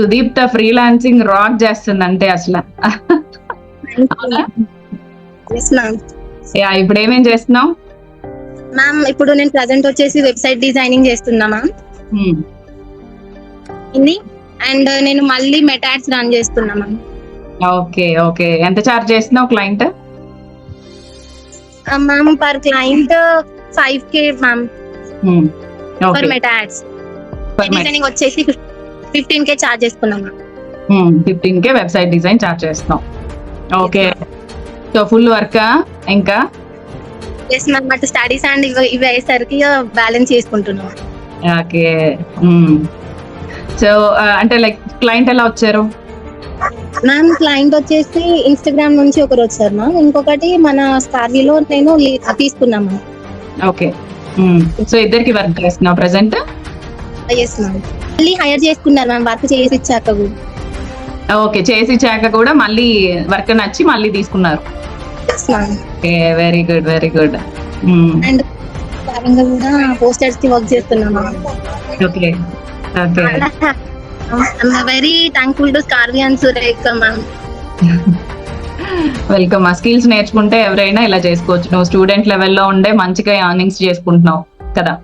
Sudipta freelancing rock చేస్తుంది అంటే అసలు. అవునా? Yes ma'am. యా, ఇప్పుడు ఏమేం చేస్తున్నావు? మ్యామ్ ఇప్పుడు నేను ప్రజెంట్ వచ్చేసి వెబ్సైట్ డిజైనింగ్ చేస్తున్నా మ్యామ్ ఇది. అండ్ నేను మళ్ళీ మెటాడ్స్ రన్ చేస్తున్నా మ్యామ్. ఓకే ఓకే, ఎంత చార్జ్ చేస్తున్నావు client? Ma'am per client 5K ma'am per meta ads. Designing వచ్చేసి 15K చార్జ్ చేసుకున్నాం ma'am. 15K website design charge చేస్తున్నావు. ఓకే, సో ఫుల్ వర్క్ ఇంకా? Yes ma'am, but studies and ఇవి అయ్యేసరికి balance చేసుకుంటున్నాం. ఓకే, సో అంటే లైక్ క్లయింట్ ఎలా వచ్చారు? మ్యామ్ క్లయింట్ వచ్చేసి ఇన్స్టాగ్రామ్ నుంచి ఒకరు వచ్చారు మ్యామ్, ఇంకొకటి మన స్కార్వీలో నేను తీసుకున్నాము. ఓకే, సో ఇద్దరికి వర్క్ చేస్తున్నావు ప్రెసెంట్? ఎస్ మ్యామ్, మళ్ళీ హైర్ చేసుకున్నారు మ్యామ్ వర్క్ చేసి ఇచ్చాక కూడా. ఓకే, చేసి ఇచ్చాక కూడా మళ్ళీ వర్క్ నచ్చి మళ్ళీ తీసుకున్నారు. Very good very good. And కూడా పోస్టర్స్ కి వర్క్ చేస్తున్నాము. Okay okay, very thankful to స్కార్వి అండ్ సురేఖ మ్యామ్. వెల్కమ్. ఆ స్కిల్స్ నేర్చుకుంటే ఎవరైనా ఇలా చేసుకోవచ్చు. నువ్వు స్టూడెంట్ లెవెల్లో ఉండే మంచిగా ఎర్నింగ్స్ చేసుకుంటున్నావు కదా.